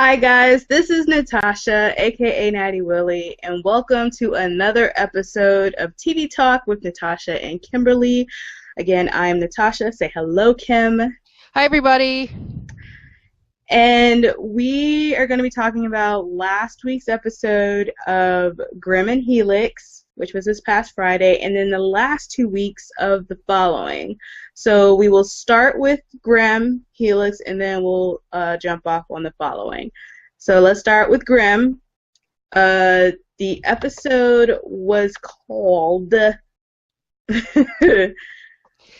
Hi guys, this is Natasha, aka Natty Willie, and welcome to another episode of TV Talk with Natasha and Kimberly. Again, I'm Natasha. Say hello, Kim. Hi, everybody. And we are going to be talking about last week's episode of Grimm and Helix, which was this past Friday, and then the last 2 weeks of the following. So we will start with Grimm, Helix, and then we'll jump off on the following. So let's start with Grimm. The episode was called...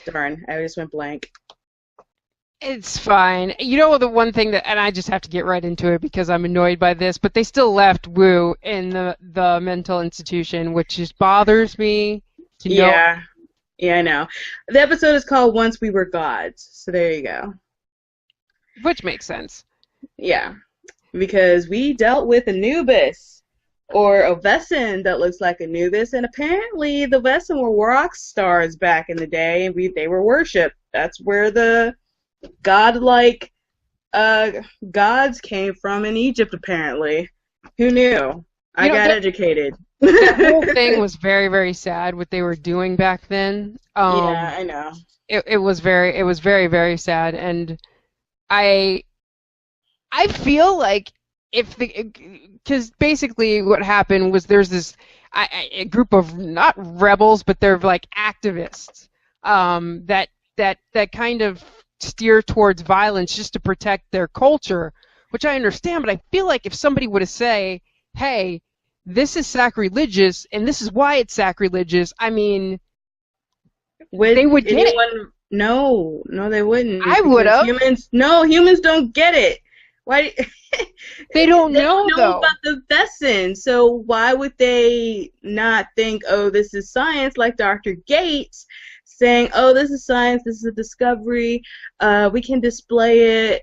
Darn, I just went blank. It's fine. You know the one thing that, and I just have to get right into it because I'm annoyed by this, but they still left Wu in the mental institution, which just bothers me to know. Yeah, I know. The episode is called Once We Were Gods, so there you go. Which makes sense. Yeah, because we dealt with Anubis, or a Vessin that looks like Anubis, and apparently the Vessin were rock stars back in the day, and they were worshipped. That's where the godlike gods came from in Egypt, apparently. Who knew? I got educated. That whole thing was very, very sad, what they were doing back then. Yeah, I know. It was very, very sad, and I feel like because basically what happened was there's this a group of not rebels, but they're like activists that kind of steer towards violence just to protect their culture, which I understand, but I feel like if somebody would have say, hey, this is sacrilegious and this is why it's sacrilegious, I mean, they would get it. No, they wouldn't. I would have. Humans don't get it. Why? They don't know about the Vessin, so why would they not think, oh, this is science, like Dr. Gates saying, oh, this is science, this is a discovery, we can display it,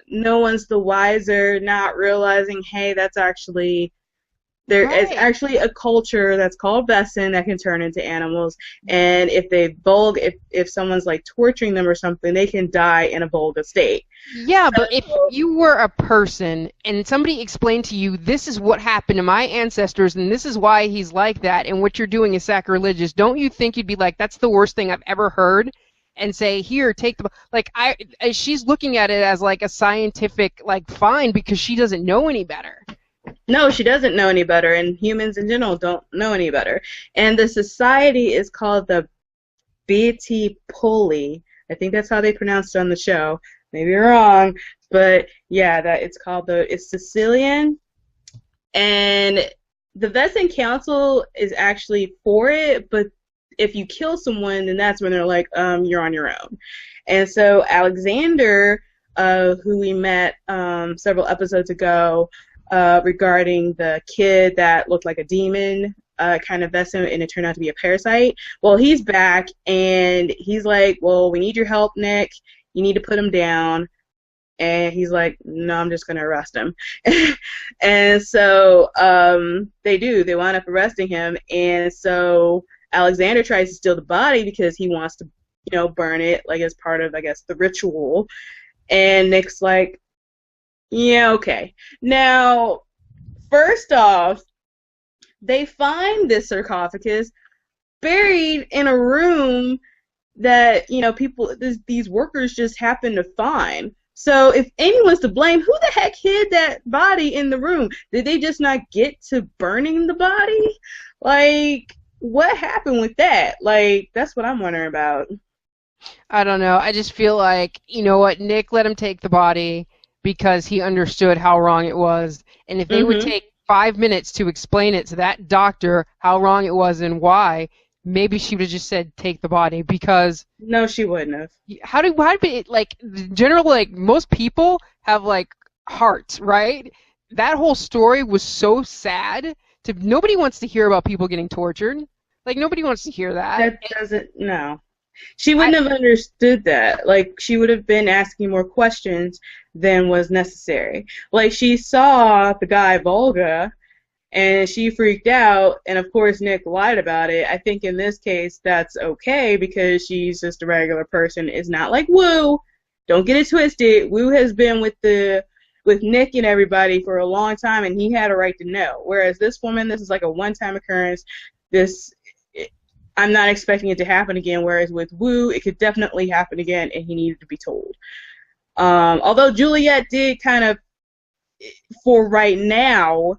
no one's the wiser, not realizing, hey, that's actually, there is actually a culture that's called Vessin that can turn into animals, and if if someone's like torturing them or something, they can die in a vulgar state. Yeah, but if you were a person and somebody explained to you, this is what happened to my ancestors and this is why he's like that and what you're doing is sacrilegious, don't you think you'd be like, that's the worst thing I've ever heard? And say, here, take the... Like, she's looking at it as like a scientific, like, fine because she doesn't know any better. No, she doesn't know any better, and humans in general don't know any better. And the society is called the BT Pulley. I think that's how they pronounced it on the show. Maybe wrong, but yeah, it's Sicilian, and the Vessin Council is actually for it, but if you kill someone, then that's when they're like, you're on your own. And so Alexander, who we met several episodes ago, regarding the kid that looked like a demon, kind of Vessin, and it turned out to be a parasite. Well, he's back, and he's like, well, we need your help, Nick. You need to put him down. And he's like, no, I'm just going to arrest him. And so they do. They wind up arresting him. And so Alexander tries to steal the body because he wants to, burn it, like as part of, I guess, the ritual. And Nick's like, yeah, okay. Now, first off, they find this sarcophagus buried in a room that, these workers just happen to find. So if anyone's to blame, who the heck hid that body in the room? Did they just not get to burning the body? Like, what happened with that? Like, that's what I'm wondering about. I don't know. I just feel like, you know what, Nick let him take the body because he understood how wrong it was. And if they would take 5 minutes to explain it to that doctor how wrong it was and why, maybe she would have just said, take the body, because... No, she wouldn't have. How do most people have, like, hearts, right? That whole story was so sad. Nobody wants to hear about people getting tortured. Like, nobody wants to hear that. No. She wouldn't have understood that. Like, she would have been asking more questions than was necessary. Like, she saw the guy, Volga, and she freaked out, and of course Nick lied about it. I think in this case that's okay because she's just a regular person. It's not like Wu. Don't get it twisted. Wu has been with the with Nick and everybody for a long time, and he had a right to know. Whereas this woman, this is like a one-time occurrence. This, I'm not expecting it to happen again. Whereas with Wu, it could definitely happen again, and he needed to be told. Although Juliet did kind of, for right now,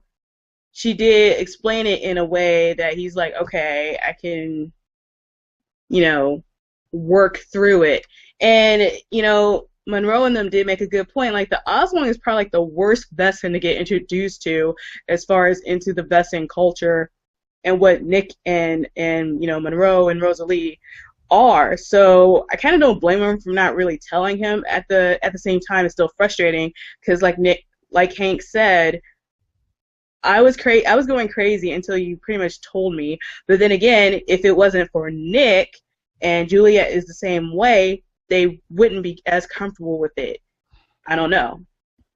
she did explain it in a way that he's like, okay, I can, work through it. And, Monroe and them did make a good point. Like, the Oswald is probably like the worst Vessin to get introduced to as far as into the Vessin culture and what Nick and Monroe and Rosalie are. So I kind of don't blame him for not really telling him. At the same time, it's still frustrating because, like Hank said, I was going crazy until you pretty much told me. But then again, if it wasn't for Nick and Juliet is the same way, they wouldn't be as comfortable with it. I don't know.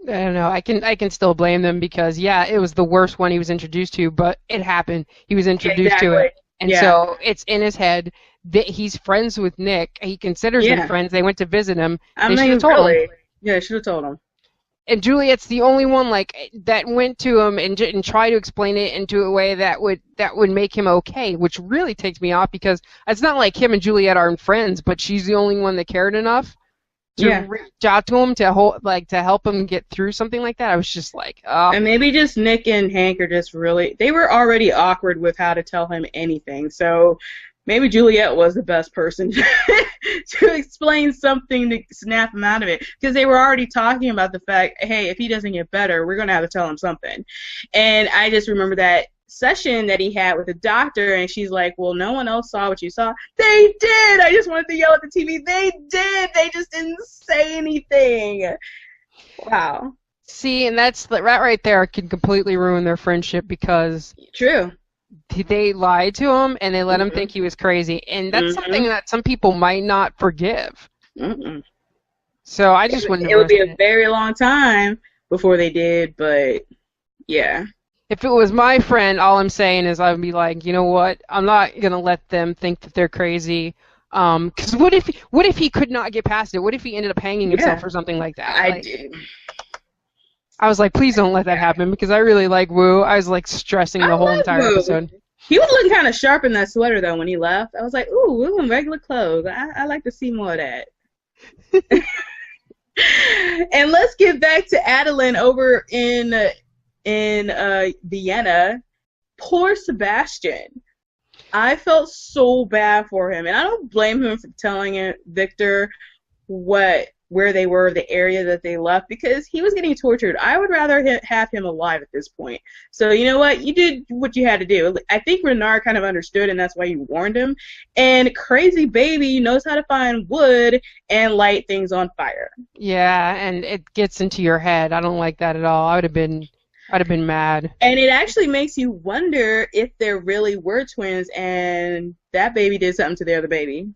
I don't know. I can still blame them because it was the worst one he was introduced to, but it happened. He was introduced to it, and so it's in his head that he's friends with Nick. He considers them friends. They went to visit him. They should have told him. Yeah, they should have told him. And Juliet's the only one that went to him and tried to explain it into a way that would make him okay, which really takes me off because it's not like him and Juliet aren't friends, but she's the only one that cared enough to reach out to him to help him get through something like that. I was just like, oh. And maybe just Nick and Hank are just they were already awkward with how to tell him anything, so maybe Juliet was the best person to explain something to snap him out of it, because they were already talking about the fact, hey, if he doesn't get better, we're going to have to tell him something. And I just remember that session that he had with the doctor, and she's like, well, no one else saw what you saw. They did! I just wanted to yell at the TV. They did! They just didn't say anything. Wow. See, and that right there can completely ruin their friendship because... True. They lied to him and they let him think he was crazy, and that's something that some people might not forgive. So I just wouldn't. It would be a very long time before they did, but yeah. If it was my friend, all I'm saying is I would be like, you know what? I'm not gonna let them think that they're crazy. Because what if he could not get past it? What if he ended up hanging himself or something like that? I was like, please don't let that happen because I really like Wu. I was like stressing the whole entire episode. He was looking kind of sharp in that sweater though when he left. I was like, ooh, Wu in regular clothes. I like to see more of that. And let's get back to Adeline over in Vienna. Poor Sebastian. I felt so bad for him, and I don't blame him for telling Victor where they were, the area that they left, because he was getting tortured. I would rather have him alive at this point. So you know what? You did what you had to do. I think Renard kind of understood, and that's why you warned him. And Crazy Baby knows how to find wood and light things on fire. Yeah, and it gets into your head. I don't like that at all. I'd have been mad. And it actually makes you wonder if there really were twins and that baby did something to the other baby.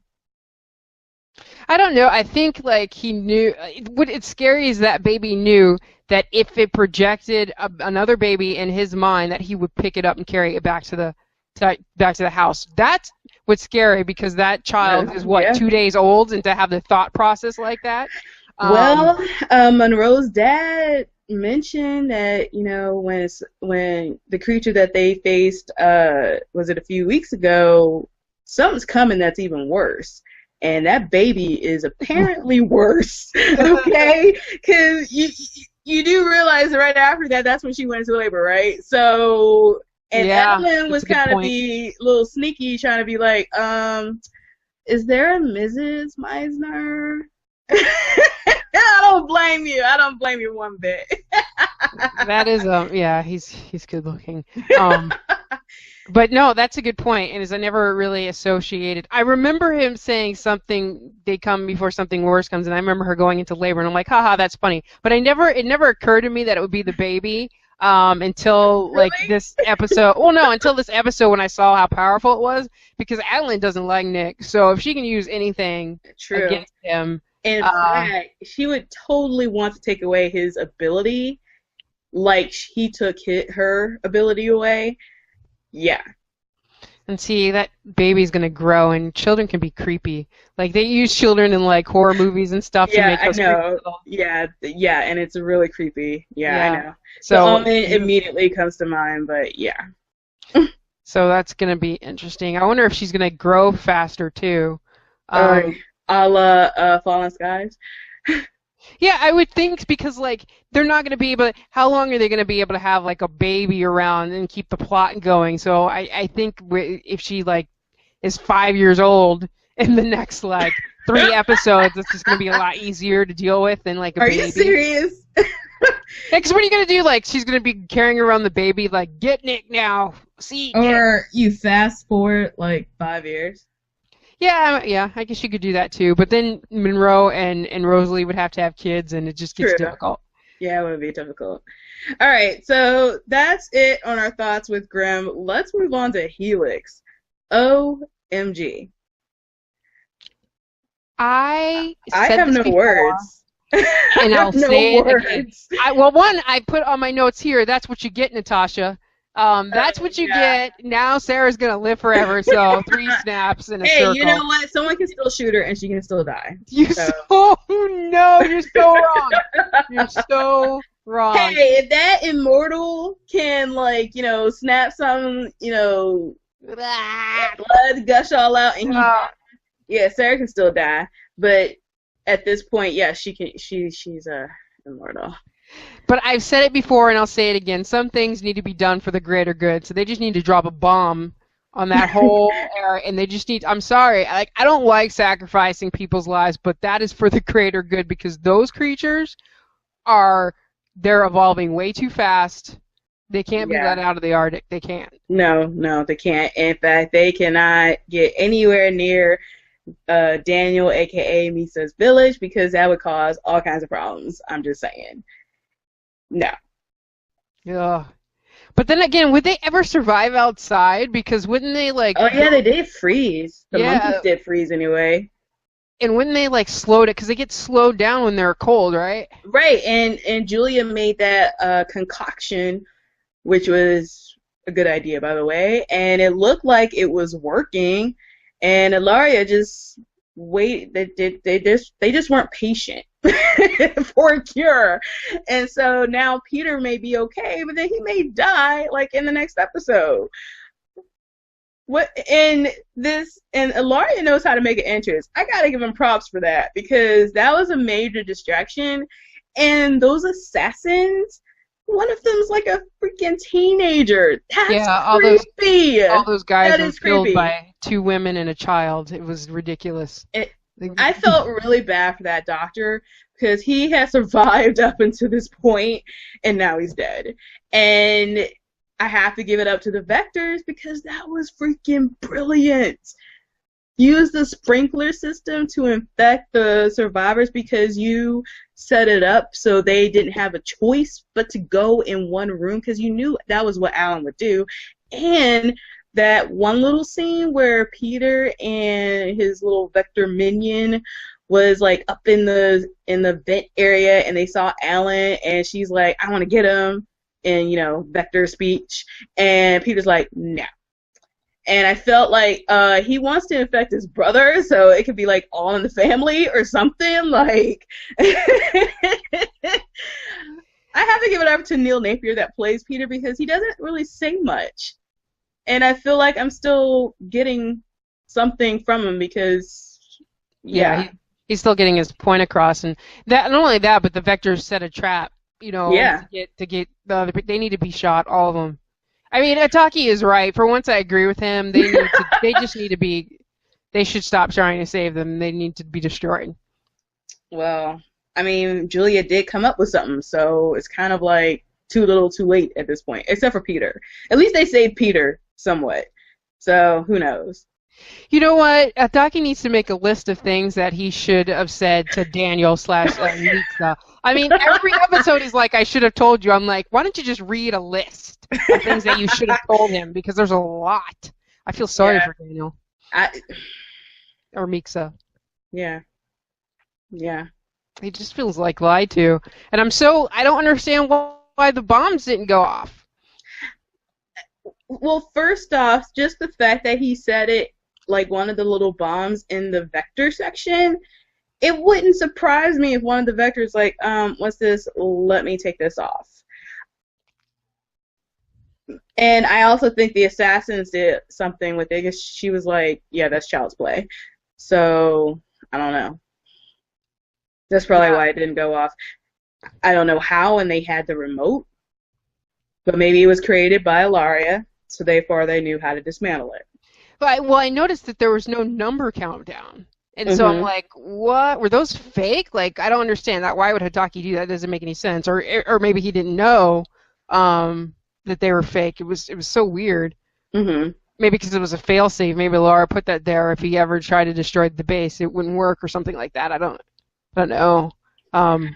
I don't know. I think he knew. What's scary is that baby knew that if it projected another baby in his mind, that he would pick it up and carry it back to the house. That's what's scary because that child is 2 days old, and to have the thought process like that. Monroe's dad mentioned that when the creature that they faced was it a few weeks ago, something's coming that's even worse. And that baby is apparently worse, okay? Because you do realize that right after that, that's when she went into labor, right? So, and Evelyn was kind of be a little sneaky, trying to be like, is there a Mrs. Meisner? I don't blame you. I don't blame you one bit. That is, he's good looking. But no, that's a good point, and I never really associated. I remember him saying something, they come before something worse comes, and I remember her going into labor, and I'm like, haha, that's funny. But it never occurred to me that it would be the baby until this episode. Well, no, until this episode when I saw how powerful it was, because Adeline doesn't like Nick, so if she can use anything against him. In fact, she would totally want to take away his ability, like he took her ability away. Yeah. And see, that baby's gonna grow, and children can be creepy. Like they use children in like horror movies and stuff to Yeah, make I us creepy. know. Yeah, yeah, and it's really creepy. Yeah, I Yeah. know. The So Omen immediately comes to mind, but yeah. so that's gonna be interesting. I wonder if she's gonna grow faster too. Uh, Um, a la Fallen Skies. yeah, I would think because like they're not gonna be able. How long are they gonna be able to have like a baby around and keep the plot going? So I think if she like is 5 years old in the next like 3 episodes, it's just gonna be a lot easier to deal with than like a Are baby. you serious? Because what are you gonna do? Like she's gonna be carrying around the baby, like get Nick now. See. Or you fast forward like 5 years. Yeah, yeah. I guess you could do that too. But then Monroe and Rosalie would have to have kids, and it just gets True. difficult. Yeah, it would be difficult. All right, so that's it on our thoughts with Grimm. Let's move on to Helix. OMG. I I said have this no before, words. and I I'll have no say it again. words. Well, one I put on my notes here. That's what you get, Natasha. That's what you Yeah. get. Now Sarah's gonna live forever. So 3 snaps in a Hey, circle. you know what? Someone can still shoot her and she can still die. You So. no, you're so wrong. You're so wrong. Hey, if that immortal can, like, snap some, blood gush all out and yeah, Sarah can still die. But at this point, yeah, she can. She's immortal. But I've said it before and I'll say it again. Some things need to be done for the greater good. So they just need to drop a bomb on that whole era, and they just need. I'm sorry, I don't like sacrificing people's lives, but that is for the greater good because those creatures they're evolving way too fast. They can't be let out of the Arctic. They can't. No, they can't. In fact, they cannot get anywhere near Daniel, aka Misa's village, because that would cause all kinds of problems. I'm just saying. No. Yeah. But then again, would they ever survive outside? Because wouldn't they like? Oh yeah, they did freeze. The Yeah. monkeys did freeze anyway. And wouldn't they like slowed it? Because they get slowed down when they're cold, right? Right, and Julia made that concoction, which was a good idea, by the way, and it looked like it was working. And Ilaria just they just weren't patient for a cure. And so now Peter may be okay, but then he may die like in the next episode. And Ilaria knows how to make an entrance. I gotta give him props for that because that was a major distraction. And those assassins, one of them's like a freaking teenager. That's creepy. All those guys were killed creepy. by 2 women and a child. It was ridiculous. I felt really bad for that doctor because he has survived up until this point, and now he's dead. And I have to give it up to the Vectors because that was freaking brilliant. Use the sprinkler system to infect the survivors because you set it up so they didn't have a choice but to go in one room because you knew that was what Alan would do. And that one little scene where Peter and his little Vector minion was like up in the vent area and they saw Alan and she's like, I want to get him, in Vector speech, and Peter's like, no. And I felt like he wants to infect his brother, so it could be like all in the family or something. Like, I have to give it up to Neil Napier that plays Peter because he doesn't really say much, and I feel like I'm still getting something from him because, he's still getting his point across, and that not only that, but the Vectors set a trap. To get the other. They need to be shot, all of them. I mean, Ataki is right. For once, I agree with him. They just need to be. They should stop trying to save them. They need to be destroyed. Well, I mean, Julia did come up with something, so it's kind of like too little, too late at this point. Except for Peter. At least they saved Peter somewhat. So who knows? You know what? Ataki needs to make a list of things that he should have said to Daniel / Lisa. I mean, every episode is like, I should have told you. I'm like, why don't you just read a list of things that you should have told him? Because there's a lot. I feel sorry for Daniel. Or Mixa. Yeah. Yeah. He just feels like lied to. And I don't understand why the bombs didn't go off. Well, first off, just the fact that he said it like one of the little bombs in the vector section, it wouldn't surprise me if one of the vectors like, what's this? Let me take this off. And I also think the assassins did something with it because she was like, yeah, that's child's play. So I don't know. That's probably Yeah. why it didn't go off. I don't know how, and they had the remote, but maybe it was created by Ilaria, so therefore they knew how to dismantle it. Well, I noticed that there was no number countdown. And so I'm Mm-hmm. like, what? Were those fake? Like, I don't understand that. Why would Hitaki do that? It doesn't make any sense. Or maybe he didn't know that they were fake. It was so weird. Mm-hmm. Maybe because it was a failsafe. Maybe Laura put that there. If he ever tried to destroy the base, it wouldn't work or something like that. I don't know. Um,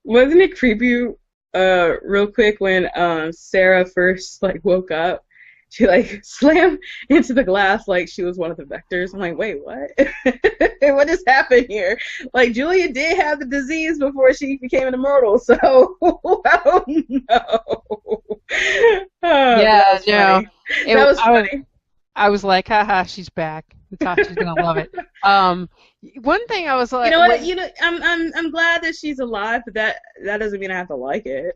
Wasn't it creepy, real quick when Sarah first like woke up? She like slammed into the glass like she was one of the vectors. I'm like, wait, what? What just happened here? Like Julia did have the disease before she became an immortal, so I don't know. Oh, that yeah, was no. funny. That was funny. I was like, haha, she's back. Natasha's gonna love it. Um, One thing I was You like, know what? You know, I'm glad that she's alive, but that doesn't mean I have to like it.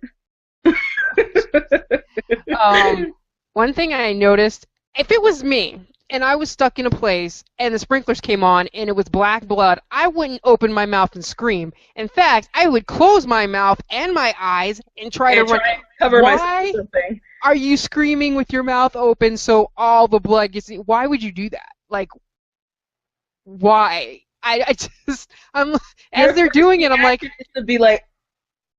um, one thing I noticed, if it was me and I was stuck in a place and the sprinklers came on and it was black blood, I wouldn't open my mouth and scream. In fact, I would close my mouth and my eyes and try to And run. try and cover myself Why with something. are you screaming with your mouth open so all the blood gets? Why would you do that? Like, why? I just, as Your they're first doing it, I'm like, reaction is to be like,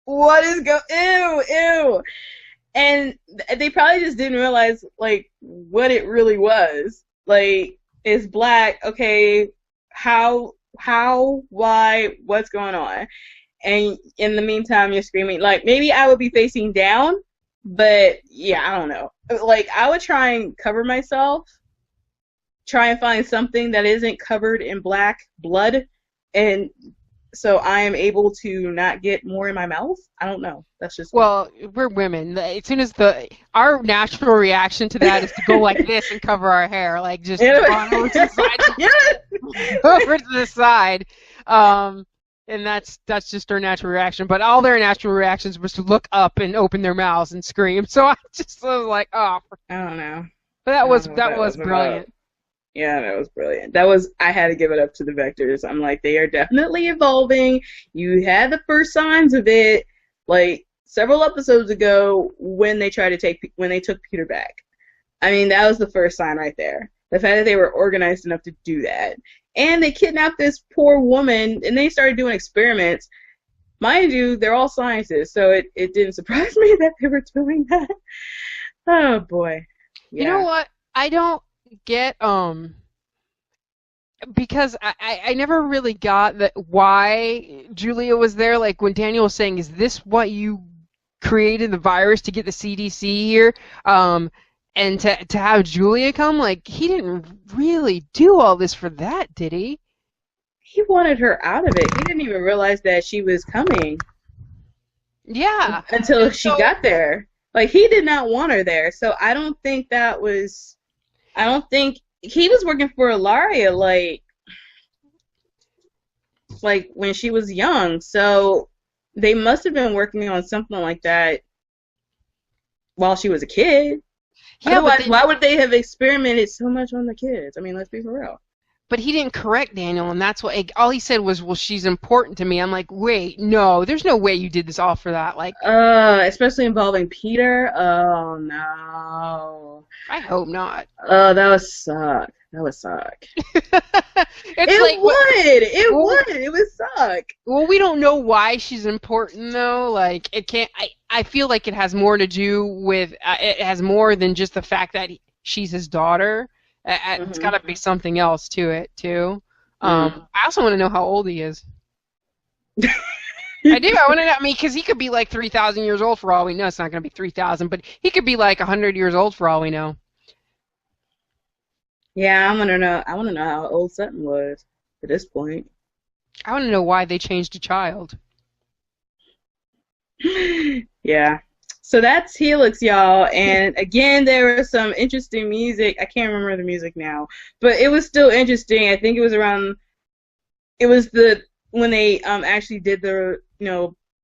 what is ew, ew. And they probably just didn't realize like what it really was. Like it's black, okay, why, what's going on? And in the meantime you're screaming. Like maybe I would be facing down, but yeah, I don't know. Like I would try and cover myself, try and find something that isn't covered in black blood, and so I am able to not get more in my mouth. I don't know. That's just me. well, we're women. As soon as our natural reaction to that is to go like this and cover our hair, like just on over to the Yeah. side, over to the side. And that's just our natural reaction. But all their natural reactions was to look up and open their mouths and scream. So I just was like, oh, I don't know. but I don't know what that that was was about. brilliant. Yeah, that was brilliant. I had to give it up to the Vectors. I'm like, they are definitely evolving. You had the first signs of it, like several episodes ago when they when they took Peter back. I mean, that was the first sign right there. The fact that they were organized enough to do that. And they kidnapped this poor woman and they started doing experiments. Mind you, they're all scientists, so it didn't surprise me that they were doing that. Oh boy. You know Yeah. what? I don't get because I never really got that why Julia was there. Like when Daniel was saying, "Is this what you created the virus to get the CDC here?" And to have Julia come, like he didn't really do all this for that, did he? He wanted her out of it. He didn't even realize that she was coming Yeah. until And she so, got there. Like he did not want her there. So I don't think that was I don't think he was working for Ilaria like when she was young. So they must have been working on something like that while she was a kid. yeah, Otherwise, why would they have experimented so much on the kids? I mean, let's be for real. but he didn't correct Daniel, and that's what all he said was, "Well, she's important to me." I'm like, wait, no, there's no way you did this all for that. Like, Especially involving Peter. Oh no. I hope not. Oh, that would suck. That would suck. It's It like, would. It well, would. It would suck. well, we don't know why she's important though. Like, it can't. I feel like it has more to do with. It has more than just the fact that she's his daughter. It's got Hmm. to be something else to it too. Mm. I also want to know how old he is. I do. I want to know. I mean, because he could be like 3,000 years old for all we know. It's not going to be 3,000, but he could be like 100 years old for all we know. Yeah, I want to know. I want to know how old Sutton was at this point. I want to know why they changed a child. Yeah. So that's Helix, y'all. And again, there was some interesting music. I can't remember the music now, but it was still interesting. I think it was around. It was when they actually did the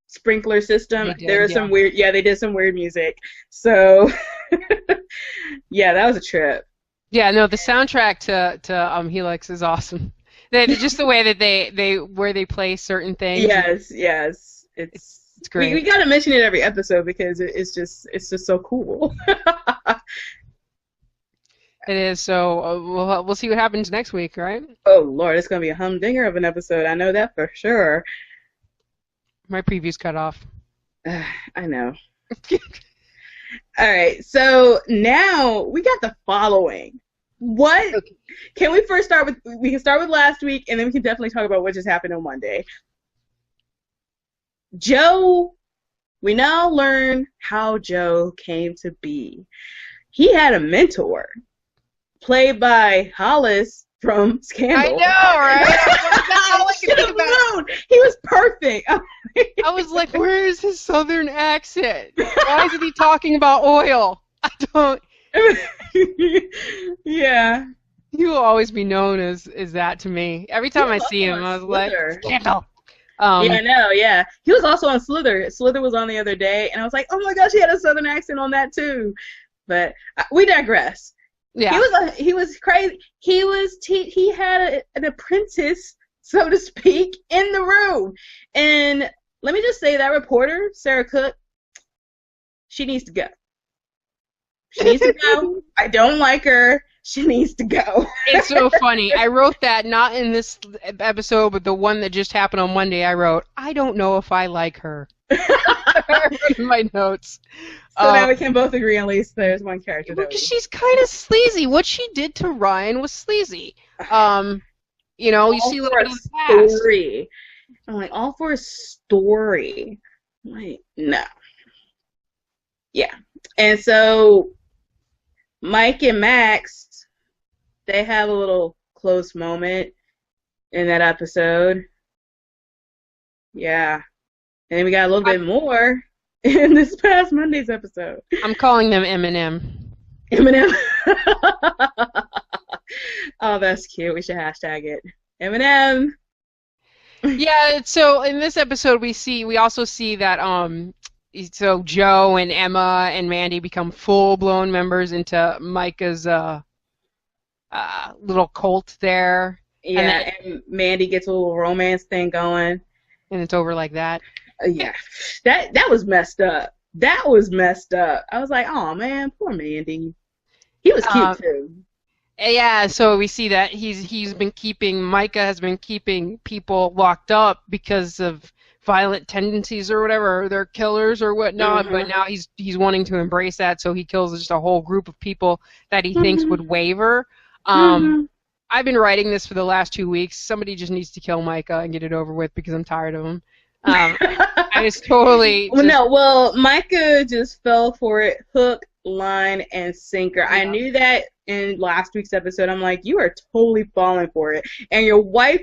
sprinkler system. They There did, was yeah. some weird. Yeah, they did some weird music. So yeah, that was a trip. Yeah, no, the soundtrack to Helix is awesome. Just the way that they where they play certain things, Yes, yes. it's We great. gotta mention it every episode because it's just so cool. It is. So we'll see what happens next week, right? Oh Lord, it's gonna be a humdinger of an episode. I know that for sure. My preview's cut off. I know. All right, so now we got the following. What Okay. can we first start with? We can start with last week, and then we can definitely talk about what just happened on Monday. Joe, we now learn how Joe came to be. He had a mentor, played by Hollis from I Scandal. know, right? That's all I can think about. He was perfect. I was like, where is his southern accent? Why isn't he talking about oil? I don't. Yeah. He will always be known as that to me. Every He time I was see also him, on I was like, Slither. Scandal. Yeah, no, yeah. He was also on Slither. Slither was on the other day, and I was like, oh my gosh, he had a southern accent on that too. But we digress. Yeah. He was crazy. He had an apprentice, so to speak, in the room. And let me just say that reporter, Sarah Cook, she needs to go. She needs to go. I don't like her. She needs to go. It's so funny. I wrote that not in this episode, but the one that just happened on Monday. I wrote, I don't know if I like her. I wrote in my notes. So now we can both agree at least there's one character that Because she's kind of sleazy. What she did to Ryan was sleazy. You know, you see a little bit of the past. story. I'm like, all for a story. I'm like, no. Yeah. And so Mike and Max, they have a little close moment in that episode. Yeah. And then we got a little bit more in this past Monday's episode. I'm calling them Eminem. Eminem. Oh, that's cute. We should hashtag it. Eminem. Yeah, so in this episode we also see that so Joe and Emma and Mandy become full-blown members into Micah's little cult there. Yeah, and Mandy gets a little romance thing going. And it's over like that. Yeah, that was messed up. That was messed up. I was like, oh man, poor Mandy. He was cute too. Yeah, so we see that Micah has been keeping people locked up because of violent tendencies or whatever, or they're killers or whatnot, but now he's wanting to embrace that, so he kills just a whole group of people that he thinks would waver. I've been writing this for the last 2 weeks. Somebody just needs to kill Micah and get it over with because I'm tired of him. I was totally well, Micah just fell for it, hook, line, and sinker. Yeah. I knew that in last week's episode. I'm like, you are totally falling for it. And your wife,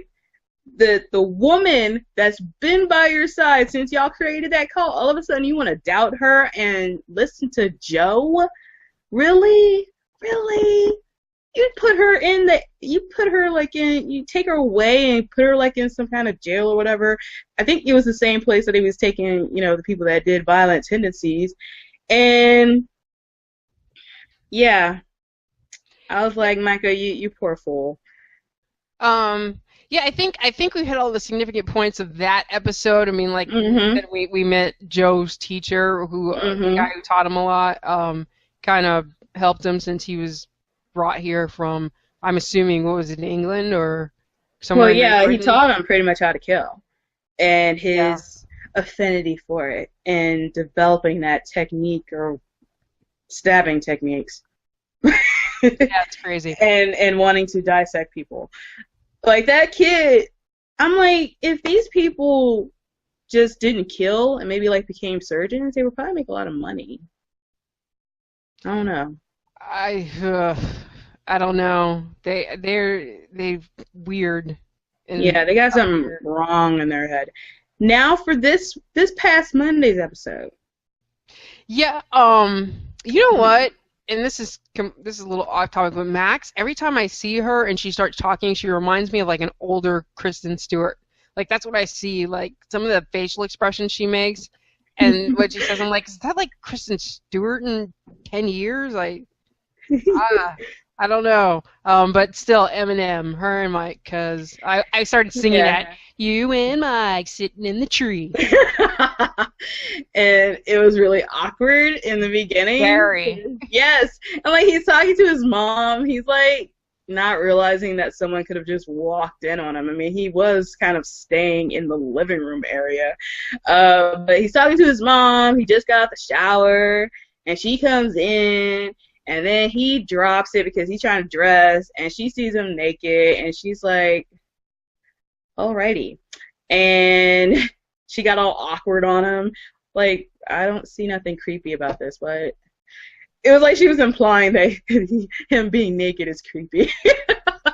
the woman that's been by your side since y'all created that cult, all of a sudden you want to doubt her and listen to Joe? Really? Really? You take her away and put her like in some kind of jail or whatever. I think it was the same place that he was taking, the people that did violent tendencies. And yeah, I was like, Micah, you poor fool. Yeah, I think we hit all the significant points of that episode. I mean, like we met Joe's teacher, who the guy who taught him a lot, kind of helped him since he was brought here from, I'm assuming, what was it, England or somewhere? Well, yeah, he taught him pretty much how to kill, and his affinity for it, and developing that technique or stabbing techniques. Yeah, it's crazy. And wanting to dissect people. Like, that kid, I'm like, if these people just didn't kill and maybe, like, became surgeons, they would probably make a lot of money. I don't know. I don't know. They're weird. Yeah, they got something wrong in their head. Now for this past Monday's episode. Yeah. You know what? And this is a little off topic, but Max, every time I see her and she starts talking, she reminds me of like an older Kristen Stewart. Like that's what I see. Like some of the facial expressions she makes and what she says, I'm like, is that like Kristen Stewart in 10 years? Ah, I don't know. But still, Eminem, her and Mike, because I started singing Yeah. that. You and Mike sitting in the tree. And it was really awkward in the beginning. Very. Yes. And like he's talking to his mom. He's like not realizing that someone could have just walked in on him. I mean, he was kind of staying in the living room area. But he's talking to his mom. He just got out the shower and she comes in and then he drops it because he's trying to dress and she sees him naked and she's like, alrighty. And she got all awkward on him. Like, I don't see nothing creepy about this, but it was like she was implying that him being naked is creepy.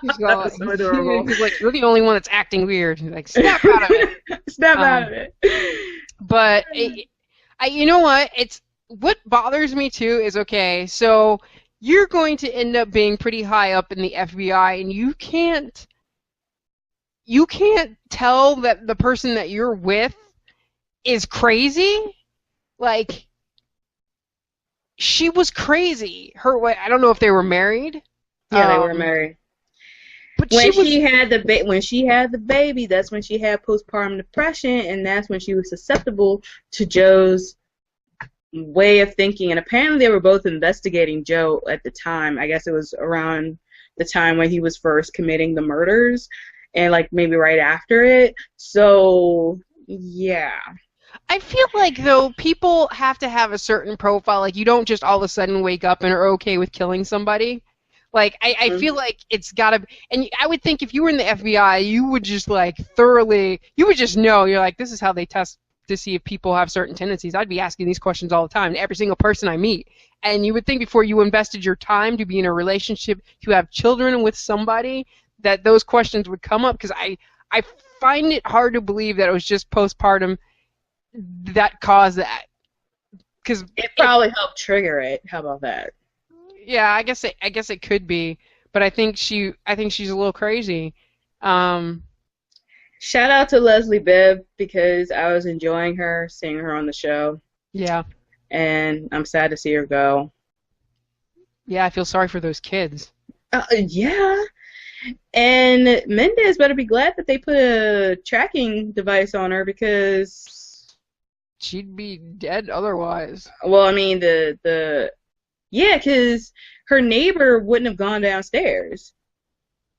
He's That was so adorable. he's like, you're the only one that's acting weird. He's like, snap out of it. Snap Um, out of it. But you know what? What bothers me too is okay. So you're going to end up being pretty high up in the FBI, and you can't tell that the person that you're with is crazy. Like she was crazy. I don't know if they were married. Yeah, they were married. But When she was. when she had the baby, that's when she had postpartum depression, and that's when she was susceptible to Joe's way of thinking. And apparently, they were both investigating Joe at the time. I guess it was around the time when he was first committing the murders, and like maybe right after it. So yeah. I feel like though people have to have a certain profile. Like you don't just all of a sudden wake up and are okay with killing somebody. Like I feel like it's gotta. And I would think if you were in the FBI, you would just like thoroughly. You would just know. You're like, this is how they test to see if people have certain tendencies. I'd be asking these questions all the time to every single person I meet. And you would think before you invested your time to be in a relationship, to have children with somebody, that those questions would come up. Because I find it hard to believe that it was just postpartum that caused that. Because It probably helped trigger it. How about that? yeah, I guess it could be, but I think she's a little crazy. Um, Shout out to Leslie Bibb because I was enjoying her, seeing her on the show, yeah, and I'm sad to see her go. yeah, I feel sorry for those kids. Yeah. And Mendez better be glad that they put a tracking device on her because, She'd be dead otherwise. well, I mean, yeah, because her neighbor wouldn't have gone downstairs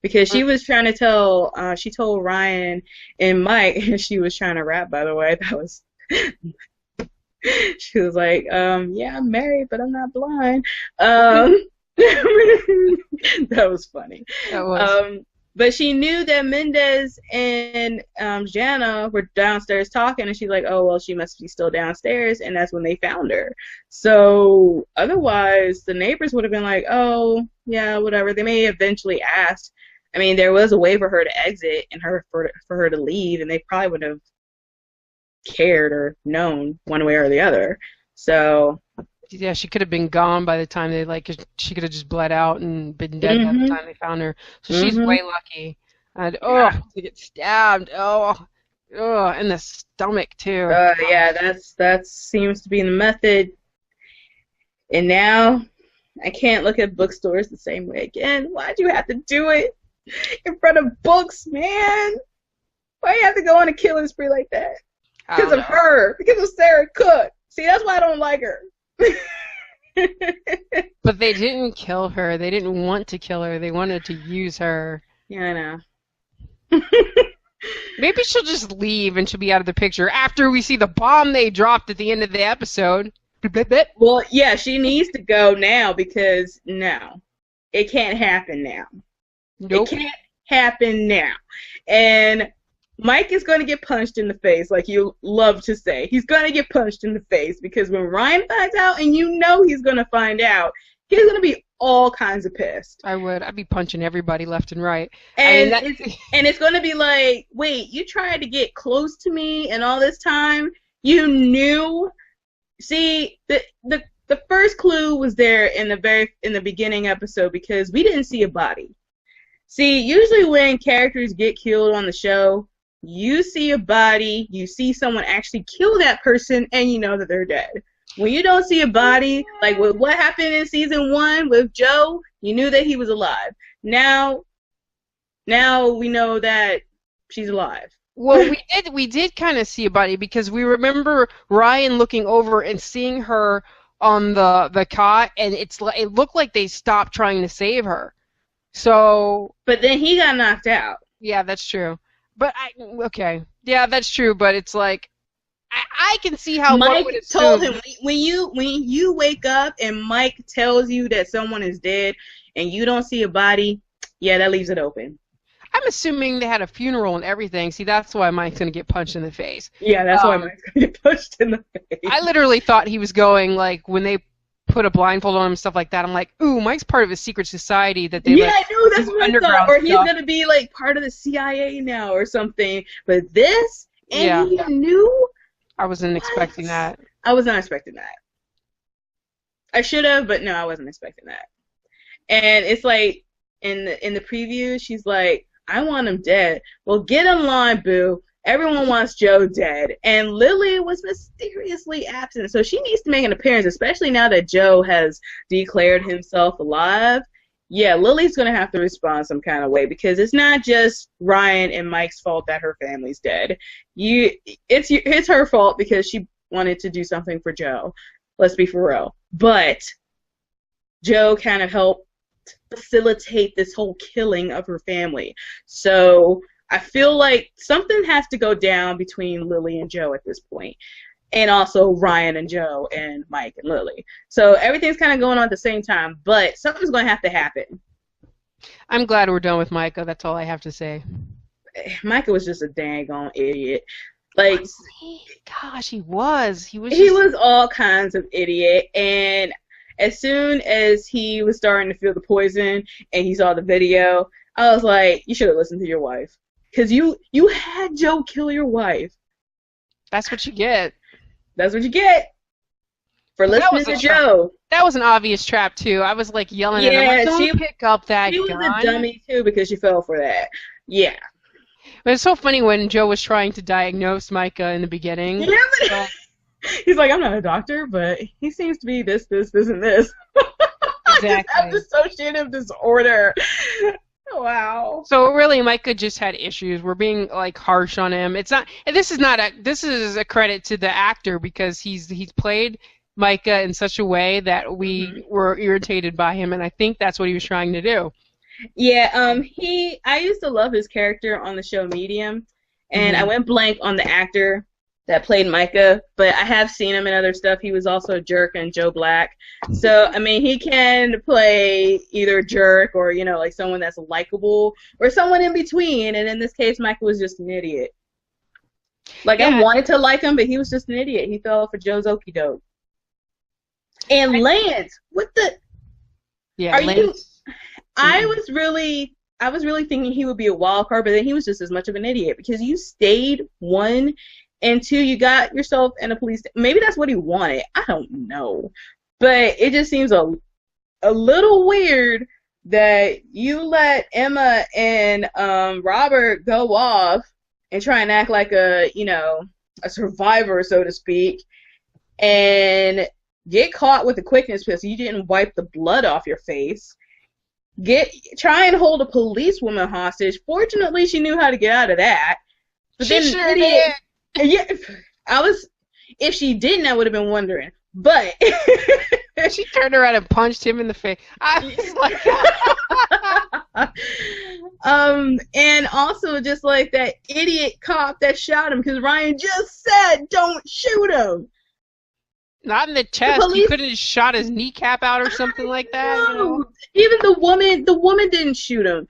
because she was trying to she told Ryan and Mike, and she was trying to rap, by the way. She was like, yeah, I'm married, but I'm not blind. That was funny. That was. But she knew that Mendez and Jana were downstairs talking, and she's like, oh, well, she must be still downstairs, and that's when they found her. So otherwise, the neighbors would have been like, oh, yeah, whatever. They may eventually ask. I mean, there was a way for her to exit and for her to leave, and they probably would have cared or known one way or the other. So Yeah, she could have been gone by the time she could have just bled out and been dead by the time they found her. So she's way lucky. And to get stabbed. In the stomach too. yeah, that seems to be the method. And now I can't look at bookstores the same way again. Why'd you have to do it in front of books, man? Why you have to go on a killing spree like that? Because of her. Because of Sarah Cook. See, that's why I don't like her. But they didn't kill her. They didn't want to kill her. They wanted to use her. Yeah, I know. Maybe she'll just leave and she'll be out of the picture after we see the bomb they dropped at the end of the episode. Well, yeah, she needs to go now because no, it can't happen now. Nope. It can't happen now. And Mike is going to get punched in the face, like you love to say. He's going to get punched in the face because when Ryan finds out, and you know he's going to find out, he's going to be all kinds of pissed. I'd be punching everybody left and right. And it's going to be like, wait, you tried to get close to me and all this time? You knew See, the first clue was there in the beginning episode because we didn't see a body. See, usually when characters get killed on the show, you see a body, you see someone actually kill that person, and you know that they're dead. When you don't see a body, like with what happened in season 1 with Joe, you knew that he was alive. Now we know that she's alive. Well, we did kind of see a body because we remember Ryan looking over and seeing her on the cot, and it looked like they stopped trying to save her. So, but then he got knocked out. Yeah, that's true. But okay, yeah, that's true. But it's like I can see how Mike one would told him when you wake up and Mike tells you that someone is dead and you don't see a body, yeah, that leaves it open. I'm assuming they had a funeral and everything. See, that's why Mike's gonna get punched in the face. Yeah, that's why Mike's gonna get punched in the face. I literally thought he was going like when they put a blindfold on him and stuff like that. I'm like, ooh, Mike's part of a secret society that they I know, that's what I thought. Or he's stuff. gonna be like part of the CIA now or something. But this, and he knew. I wasn't expecting that. I was not expecting that. I should have, but no, I wasn't expecting that. And it's like in the preview, she's like, I want him dead. Well, get in line, boo. Everyone wants Joe dead. And Lily was mysteriously absent, so she needs to make an appearance, especially now that Joe has declared himself alive. Yeah, Lily's going to have to respond some kind of way because it's not just Ryan and Mike's fault that her family's dead. It's her fault because she wanted to do something for Joe. Let's be for real. But Joe kind of helped facilitate this whole killing of her family. So I feel like something has to go down between Lily and Joe at this point. And also Ryan and Joe and Mike and Lily. So everything's kind of going on at the same time, but something's going to have to happen. I'm glad we're done with Micah. That's all I have to say. Micah was just a dang on idiot. Like, gosh, he was. He was all kinds of idiot. And as soon as he was starting to feel the poison and he saw the video, I was like, you should have listened to your wife. Because you had Joe kill your wife. That's what you get. That's what you get for listening to Joe. That was an obvious trap, too. I was, like, yelling at him. Like, don't pick up that gun. She was a dummy, too, because she fell for that. Yeah. But it's so funny when Joe was trying to diagnose Micah in the beginning. Yeah, but he's like, I'm not a doctor, but he seems to be this, and this. Exactly. I just have dissociative disorder. Wow. So really, Micah just had issues. We're being like harsh on him. It's not. And this is a credit to the actor because he's played Micah in such a way that we were irritated by him, and I think that's what he was trying to do. Yeah. I used to love his character on the show Medium, and I went blank on the actor that played Micah, but I have seen him in other stuff. He was also a jerk in Joe Black. So, I mean, he can play either a jerk or, like someone that's likable or someone in between. And in this case, Micah was just an idiot. Like, I wanted to like him, but he was just an idiot. He fell for Joe's okie doke. And Lance, what the? Yeah, Lance. I was really thinking he would be a wild card, but then he was just as much of an idiot because you stayed 1 and 2, you got yourself in a police. Maybe that's what he wanted. I don't know, but it just seems a little weird that you let Emma and Robert go off and try and act like a survivor, so to speak, and get caught with the quickness because you didn't wipe the blood off your face. Try and hold a policewoman hostage. Fortunately, she knew how to get out of that. But she sure did. Yeah, if she didn't, I would have been wondering. But she turned around and punched him in the face. I was like, and also just like that idiot cop that shot him because Ryan just said, "Don't shoot him." Not in the chest. He couldn't have shot his kneecap out or something like that. Even the woman didn't shoot him.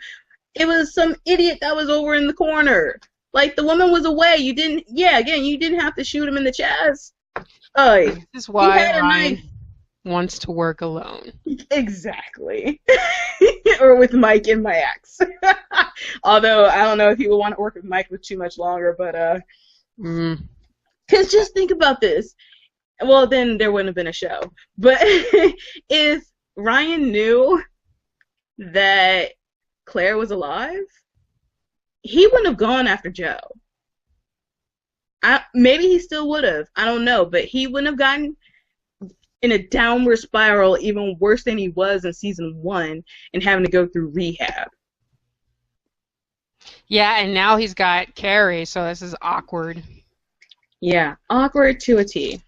It was some idiot that was over in the corner. Like, the woman was away. You didn't have to shoot him in the chest. This is why Ryan wants to work alone. Exactly. Or with Mike and my ex. Although, I don't know if he would want to work with Mike for too much longer, but, because just think about this. well, then there wouldn't have been a show. But if Ryan knew that Claire was alive, he wouldn't have gone after Joe. Maybe he still would have. I don't know, but he wouldn't have gotten in a downward spiral even worse than he was in season 1 and having to go through rehab. Yeah, and now he's got Carrie, so this is awkward. Yeah, awkward to a T.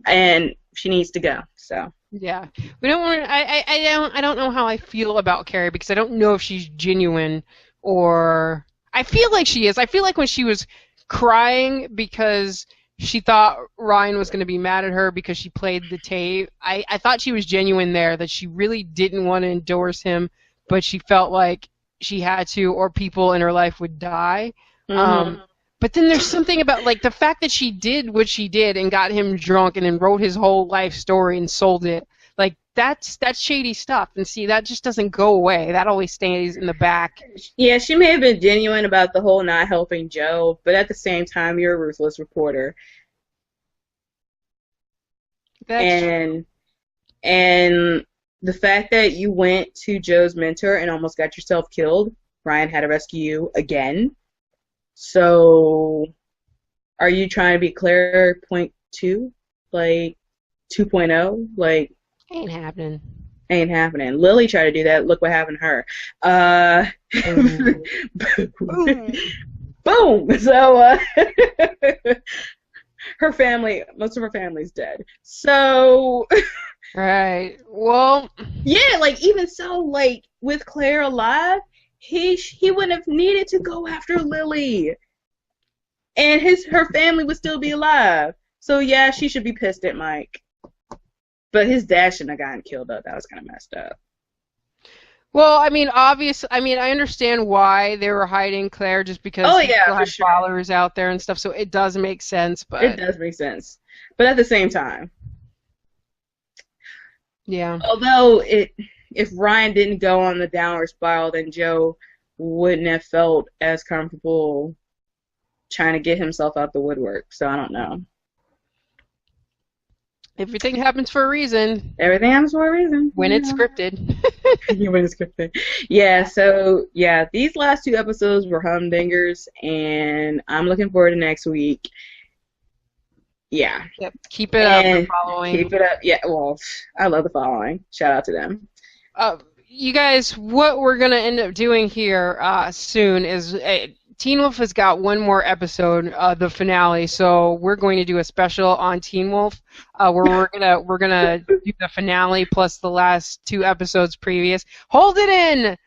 And she needs to go, so. Yeah. We don't want to, I don't know how I feel about Carrie because I don't know if she's genuine or I feel like she is. I feel like when she was crying because she thought Ryan was going to be mad at her because she played the tape. I thought she was genuine there, that she really didn't want to endorse him, but she felt like she had to or people in her life would die. Mm-hmm. But then there's something about like the fact that she did what she did and got him drunk and then wrote his whole life story and sold it. Like that's shady stuff. And see, that just doesn't go away. That always stays in the back. Yeah, she may have been genuine about the whole not helping Joe, but at the same time, you're a ruthless reporter. And the fact that you went to Joe's mentor and almost got yourself killed, Ryan had to rescue you again. So, are you trying to be Claire .2? Like, 2.0? Like, ain't happening. Ain't happening. Lily tried to do that. Look what happened to her. Boom. Boom. So, her family, most of her family's dead. So... Right. Well... Yeah, like, even so, like, with Claire alive... He wouldn't have needed to go after Lily, and her family would still be alive. So yeah, she should be pissed at Mike, but his dad shouldn't have gotten killed up. That was kind of messed up. Well, I mean, I understand why they were hiding Claire just because people had followers out there and stuff. So it does make sense, but it does make sense. But at the same time, yeah. Although if Ryan didn't go on the downward spiral, then Joe wouldn't have felt as comfortable trying to get himself out the woodwork. So I don't know. Everything happens for a reason. Everything happens for a reason. When it's scripted. When it's scripted. Yeah, so, yeah, these last 2 episodes were humdingers, and I'm looking forward to next week. Yeah. Yep. Keep it up. The following. Keep it up. Yeah, well, I love the following. Shout out to them. You guys, what we're going to end up doing here soon is Teen Wolf has got one more episode, the finale, so we're going to do a special on Teen Wolf where we're gonna do the finale plus the last 2 episodes previous. Hold it in,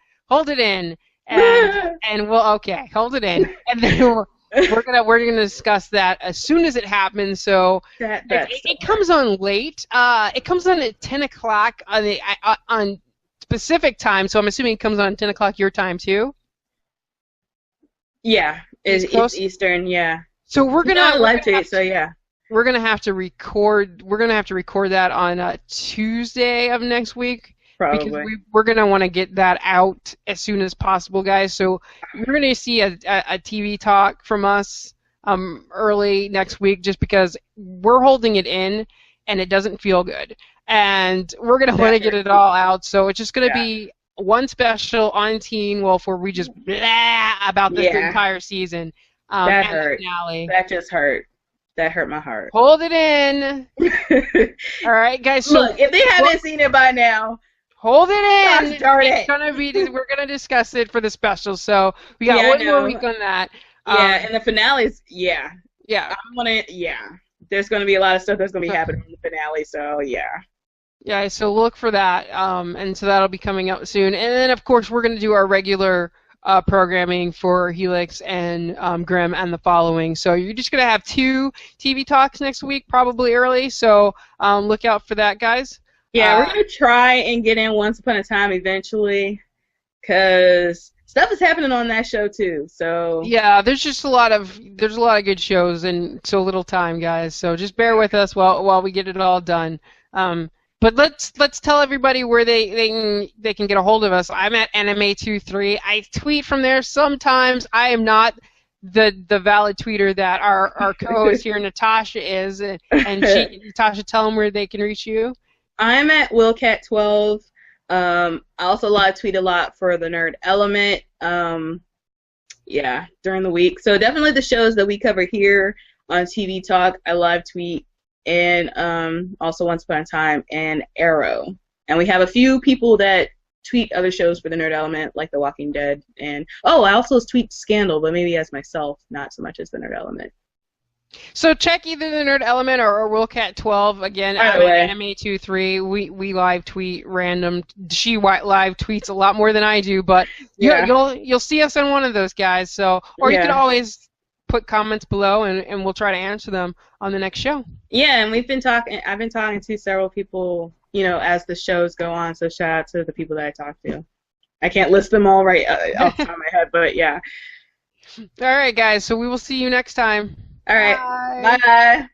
and we'll hold it in, and then we're gonna discuss that as soon as it happens. So it comes on late. It comes on at 10 o'clock on Pacific time, so I'm assuming it comes on 10 o'clock your time too. Yeah, it's Eastern. Yeah. So we're gonna live tweet. So yeah, we're gonna have to record. We're gonna have to record that on Tuesday of next week. Probably. Because we're gonna want to get that out as soon as possible, guys. So you're gonna see a TV talk from us early next week, just because we're holding it in and it doesn't feel good, and we're gonna want to get it all out. So it's just gonna be one special on Teen Wolf where we just blah about this entire season. That hurt. That just hurt. That hurt my heart. Hold it in. All right, guys. So look, if they haven't seen it by now, hold it in. It's gonna be. We're gonna discuss it for the special. So we got one more week on that. Yeah, and the finales. Yeah. Yeah. There's gonna be a lot of stuff that's gonna be happening in the finale. So yeah. Yeah, so look for that, and so that'll be coming out soon. And then, of course, we're going to do our regular programming for Helix and Grimm and the following. So you're just going to have 2 TV talks next week, probably early, so look out for that, guys. Yeah, we're going to try and get in Once Upon a Time eventually, because stuff is happening on that show, too. So yeah, there's a lot of good shows and so little time, guys. So just bear with us while we get it all done. But let's tell everybody where they can get a hold of us. I'm at anime23. I tweet from there sometimes. I am not the valid tweeter that our co-host here, Natasha, is, and Natasha, tell them where they can reach you. I'm at WillCat12. I also live tweet a lot for the Nerd Element. Yeah, during the week. So definitely the shows that we cover here on TV Talk, I live tweet, and also Once Upon a Time and Arrow. And we have a few people that tweet other shows for the Nerd Element, like The Walking Dead. And I also tweet Scandal, but maybe as myself, not so much as the Nerd Element. So check either the Nerd Element or WillCat12. Again, I'm at MA23. We live tweet random. She live tweets a lot more than I do, but you'll see us on one of those guys. So, or you can always put comments below, and we'll try to answer them on the next show. Yeah, and I've been talking to several people, as the shows go on. So shout out to the people that I talked to. I can't list them all right off the top of my head, but yeah. All right, guys. So we will see you next time. All right. Bye. Bye.